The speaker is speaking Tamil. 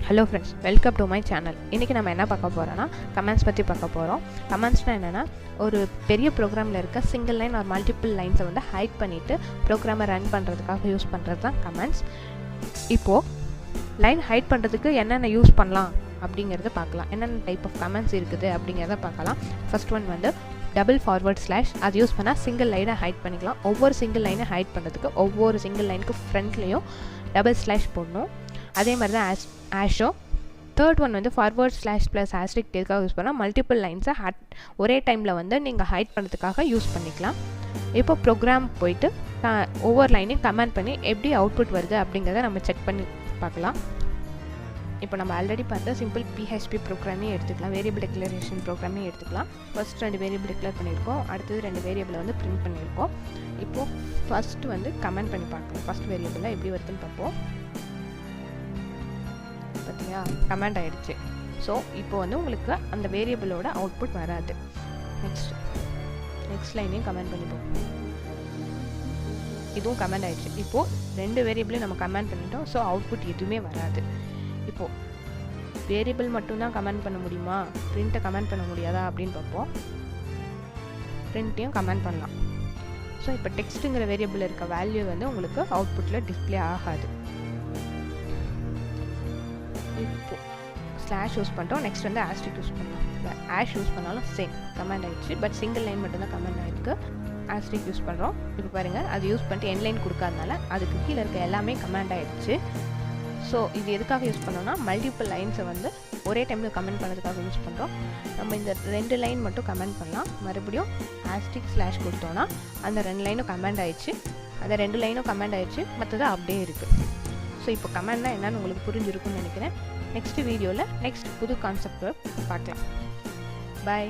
Hello friends, welcome to my channel. இன்றைக்கி நம்ம என்ன பார்க்க போகிறோன்னா கமெண்ட்ஸ் பற்றி பார்க்க போகிறோம். கமெண்ட்ஸ்னால் என்னென்னா, ஒரு பெரிய ப்ரோக்ராமில் இருக்க சிங்கிள் லைன் ஒரு மல்டிபிள் லைன்ஸை வந்து ஹைட் பண்ணிவிட்டு ப்ரோக்ராமை ரன் பண்ணுறதுக்காக யூஸ் பண்ணுறது தான் கமெண்ட்ஸ். இப்போது லைன் ஹைட் பண்ணுறதுக்கு என்னென்ன யூஸ் பண்ணலாம் அப்படிங்கிறத பார்க்கலாம். என்னென்ன டைப் ஆஃப் கமெண்ட்ஸ் இருக்குது அப்படிங்கிறத பார்க்கலாம். ஃபர்ஸ்ட் ஒன் வந்து டபுள் ஃபார்வர்ட் ஸ்லாஷ். அது யூஸ் பண்ணால் சிங்கிள் லைனை ஹைட் பண்ணிக்கலாம். ஒவ்வொரு சிங்கிள் லைனை ஹைட் பண்ணுறதுக்கு ஒவ்வொரு சிங்கிள் லைனுக்கு ஃப்ரண்ட்லேயும் டபுள் ஸ்லாஷ் போடணும். அதே மாதிரி தான் ஆஷோ. தேர்ட் ஒன் வந்து ஃபார்வர்ட் ஸ்லாஷ் ப்ளஸ் ஆஸ்ட்ரிக் எதுக்காக யூஸ் பண்ணால் மல்டிபிள் லைன்ஸை ஒரே டைமில் வந்து நீங்கள் ஹைட் பண்ணுறதுக்காக யூஸ் பண்ணிக்கலாம். இப்போ ப்ரோக்ராம் போயிட்டு ஒவ்வொரு லைனையும் கமெண்ட் பண்ணி எப்படி அவுட்புட் வருது அப்படிங்கிறத நம்ம செக் பண்ணி பார்க்கலாம். இப்போ நம்ம ஆல்ரெடி பார்த்த சிம்பிள் PHP ப்ரோக்ராமே எடுத்துக்கலாம், வேரியபிள் டிக்ளரேஷன் ப்ரோக்ராமே எடுத்துக்கலாம். ஃபர்ஸ்ட் 2 வேரியபிள் டிக்ளேர் பண்ணியிருக்கோம், அடுத்தது 2 வேரியபிளை வந்து பிரிண்ட் பண்ணியிருக்கோம். இப்போது ஃபஸ்ட்டு வந்து கமெண்ட் பண்ணி பார்க்கலாம். ஃபஸ்ட் வேரியபிளில் எப்படி வருதுன்னு பார்ப்போம். பார்த்தியா, கமெண்ட் ஆகிடுச்சு. ஸோ இப்போ வந்து உங்களுக்கு அந்த வேரியபிளோட அவுட்புட் வராது. நெக்ஸ்ட் லைனையும் கமெண்ட் பண்ணிப்போம். இதுவும் கமெண்ட் ஆகிடுச்சு. இப்போது 2 வேரியபிளையும் நம்ம கமெண்ட் பண்ணிட்டோம். ஸோ அவுட்புட் எதுவுமே வராது. இப்போது வேரியபிள் மட்டும்தான் கமெண்ட் பண்ண முடியுமா, பிரிண்ட்டை கமெண்ட் பண்ண முடியாதா அப்படின்னு பார்ப்போம். பிரிண்ட்டையும் கமெண்ட் பண்ணலாம். ஸோ இப்போ டெக்ஸ்ட்டுங்கிற வேரியபிள் இருக்க வேல்யூ வந்து உங்களுக்கு அவுட்புட்டில் டிஸ்பிளே ஆகாது. இப்போ ஸ்லாஷ் யூஸ் பண்ணிட்டோம். நெக்ஸ்ட் வந்து ஆஸ்ட்ரிக் யூஸ் பண்ணலாம். ஆஷ் யூஸ் பண்ணாலும் சேம் கமெண்ட் ஆகிடுச்சு. பட் சிங்கிள் லைன் மட்டும்தான் கமெண்ட் ஆகிருக்கு. ஆஸ்ட்ரிக் யூஸ் பண்ணுறோம். இப்போ பாருங்கள், அது யூஸ் பண்ணிட்டு என் லைன் கொடுக்காதனால அதுக்கு கீழே இருக்க எல்லாமே கமெண்ட் ஆகிடுச்சு. ஸோ இது எதுக்காக யூஸ் பண்ணோம்னா மல்டிபிள் லைன்ஸை வந்து ஒரே டைமில் கமெண்ட் பண்ணுறதுக்காக யூஸ் பண்ணுறோம். நம்ம இந்த 2 லைன் மட்டும் கமெண்ட் பண்ணலாம். மறுபடியும் ஆஸ்ட்ரிக் ஸ்லாஷ் கொடுத்தோன்னா அந்த 2 லைனும் கமெண்ட் ஆகிடுச்சு. அந்த 2 லைனும் கமெண்ட் ஆகிடுச்சு, மற்றது அப்படியே இருக்குது. ஸோ இப்போ கமெண்ட்னா என்னன்னு உங்களுக்கு புரிஞ்சிருக்குன்னு நினைக்கிறேன். நெக்ஸ்ட் வீடியோவில் நெக்ஸ்ட் புது கான்செப்ட் பார்க்கலாம். பாய்.